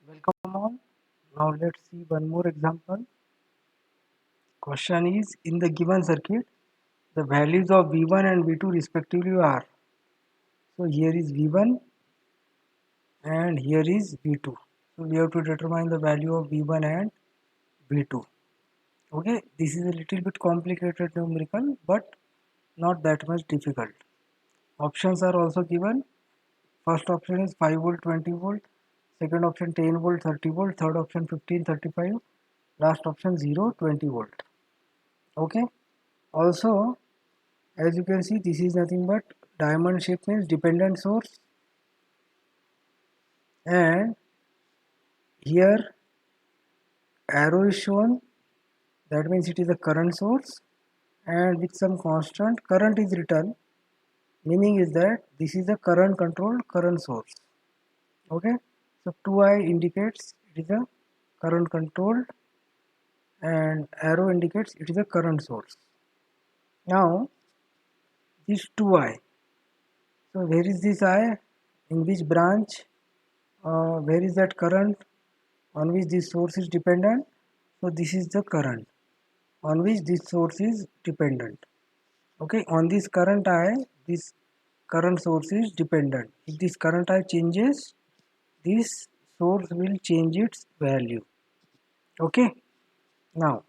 Welcome all. Now let's see one more example. Question is, in the given circuit, the values of V1 and V2 respectively are. So here is V1 and here is V2. So we have to determine the value of V1 and V2. Okay, this is a little bit complicated numerical but not that much difficult. Options are also given. First option is 5 volt 20 volt, second option 10 volt 30 volt, third option 15 35, last option 0 20 volt. Okay, also as you can see, this is nothing but diamond shape means dependent source, and here arrow is shown, that means it is a current source, and with some constant current is written, meaning is that this is a current controlled current source. Okay, so 2i indicates it is a current controlled and arrow indicates it is a current source. Now this 2i, so where is this I, in which branch, where is that current on which this source is dependent? So this is the current on which this source is dependent. Okay, on this current I, this current source is dependent. If this current I changes, this source will change its value. Okay, now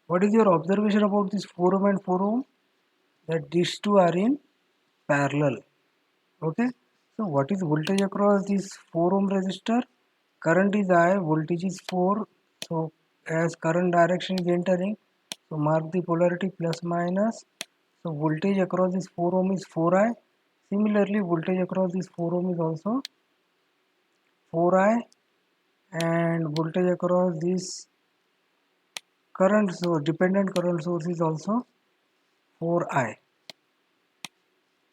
what is your observation about this 4 ohm and 4 ohm? That these two are in parallel. Okay, so what is voltage across this 4 ohm resistor? Current is I, voltage is 4. So as current direction is entering, so mark the polarity plus minus. So voltage across this 4 ohm is 4i. Similarly, voltage across this 4 ohm is also 4i, and voltage across this current source, dependent current source, is also 4i.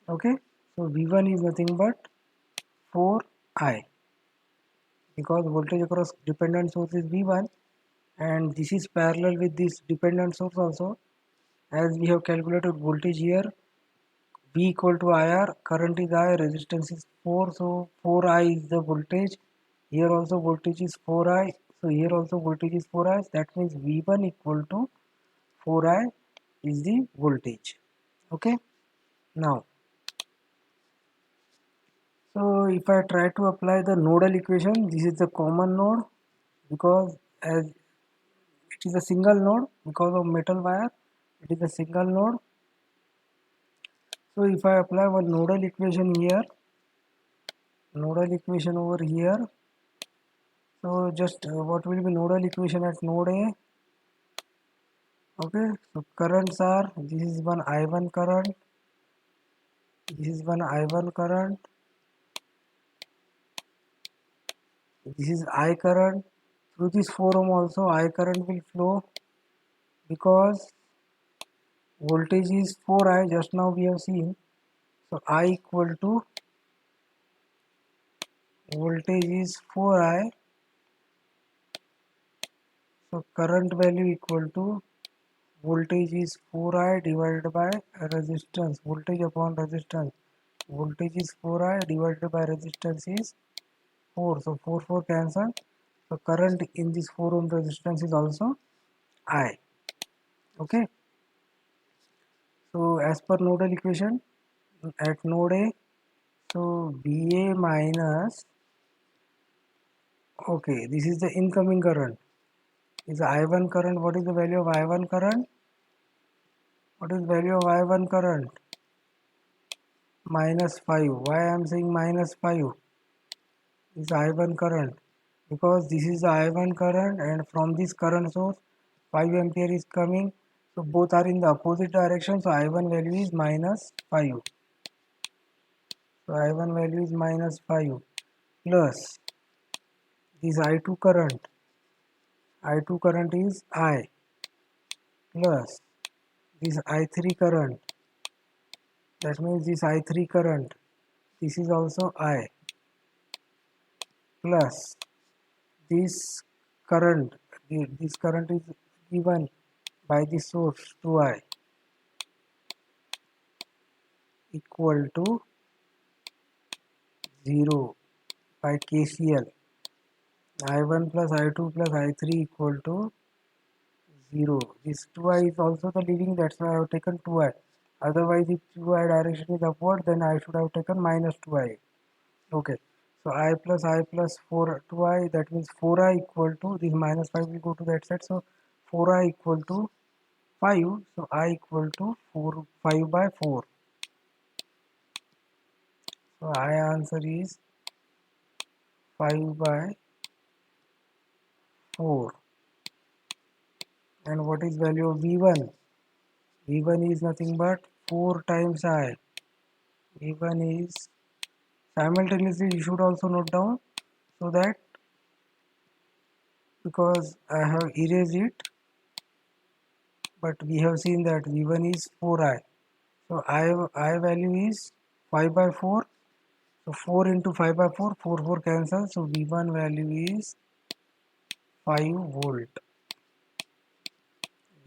Okay, so V1 is nothing but 4i, because voltage across dependent source is V1 and this is parallel with this dependent source also. As we have calculated voltage here, V equal to IR, current is I, resistance is 4, so 4i is the voltage. Here also voltage is 4i, so here also voltage is 4i. That means V1 equal to 4i is the voltage. Okay, now so if I try to apply the nodal equation, this is the common node, because as it is a single node, because of metal wire it is a single node. So if I apply one nodal equation here, nodal equation over here, so just what will be nodal equation at node A? Okay, so currents are, this is one I1 current, this is one I1 current, this is I current. Through this 4 ohm also I current will flow, because voltage is 4i, just now we have seen. So I equal to, voltage is 4i, so current value equal to, voltage is 4i divided by resistance, voltage upon resistance. Voltage is 4i divided by resistance is 4, so 4 cancel. So current in this 4 ohm resistance is also I. Okay, so as per nodal equation at node A, so VA minus, okay, this is the incoming current, is I1 current. What is the value of I1 current? What is value of I1 current? Minus 5. Why I am saying minus 5? Is I1 current, because this is the I1 current and from this current source 5 ampere is coming, so both are in the opposite direction, so I1 value is minus 5. So I1 value is minus 5 plus this I2 current is I, plus this I3 current, that means this I3 current, this is also I, plus this current, this current is given by the source 2i, equal to 0 by KCL. I1 plus I2 plus I3 equal to 0. This 2i is also the leading, that's why I have taken 2i. Otherwise, if 2i direction is upward, then I should have taken minus 2i. Okay. So I plus 4 2i, that means 4i equal to this minus 5 will go to that side. So 4i equal to 5. So I equal to 5 by 4. So I answer is 5 by 4. And what is value of V1? V1 is nothing but 4 times I. V1 is, simultaneously you should also note down, so that, because I have erased it, but we have seen that V1 is 4i. So I value is 5 by 4. So 4 into 5 by 4, 4 cancel. So V1 value is 5 volt.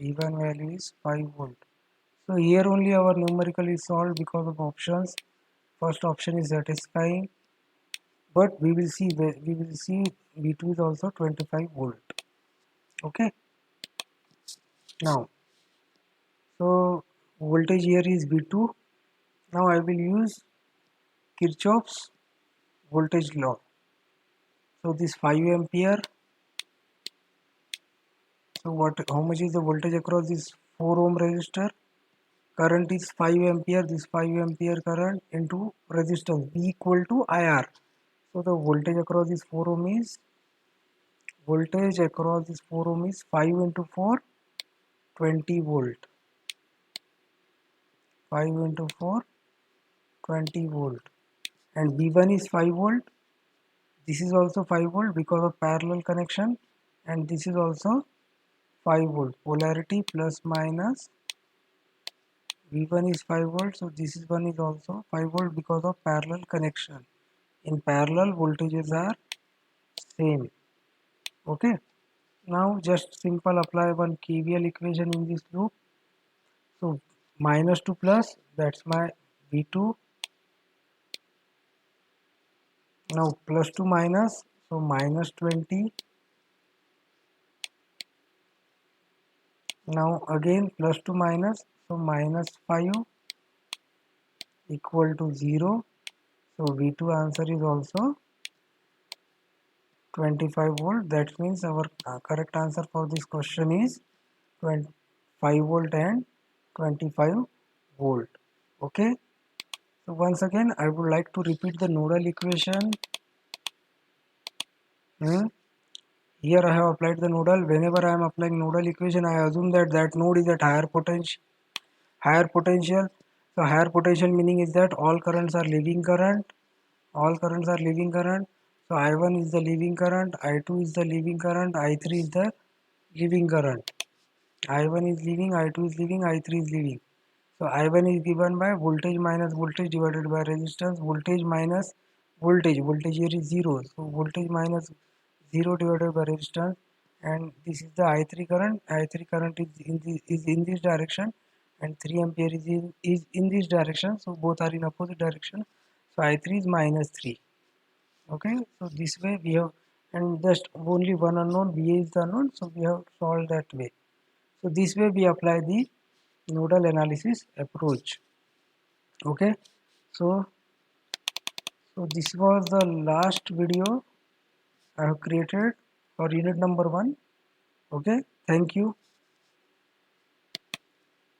V1 value is 5 volt. So here only our numerical is solved because of options. First option is satisfying, but we will see V2 is also 25 volt. Okay. Now, so voltage here is V2. Now I will use Kirchhoff's voltage law. So this 5 ampere. So how much is the voltage across this 4 ohm resistor? Current is 5 ampere. This 5 ampere current into resistance B equal to IR. So the voltage across this 4 ohm is 5 into 4, 20 volt. 5 into 4, 20 volt. And V1 is 5 volt. This is also 5 volt because of parallel connection. And this is also 5 volt. Polarity plus minus. V1 is 5 volt. So this is one is also 5 volt because of parallel connection. In parallel, voltages are same. Okay. Now just simple apply one KVL equation in this loop. So minus to plus, that's my V2. Now plus to minus, so minus 20. Now again plus to minus, so minus 5 equal to 0. So V2 answer is also 25 volt. That means our correct answer for this question is 25 volt and 25 volt. Okay. So once again I would like to repeat the nodal equation. Here I have applied the nodal. Whenever I am applying nodal equation, I assume that that node is at higher potential. So higher potential meaning is that all currents are leaving current. All currents are leaving current. So I1 is the leaving current, I2 is the leaving current, I3 is the leaving current. I1 is leaving, I2 is leaving, I3 is leaving. So I1 is given by voltage minus voltage divided by resistance. Voltage minus voltage. Voltage here is 0. So voltage minus 0 divided by resistance. And this is the I3 current. I3 current is in this direction, and 3 ampere is in this direction. So both are in opposite direction. So I3 is minus 3. Okay. So this way we have, and just only one unknown, VA is the unknown. So we have solved that way. So this way we apply the nodal analysis approach. Okay. So this was the last video I have created for unit number 1. Okay. Thank you.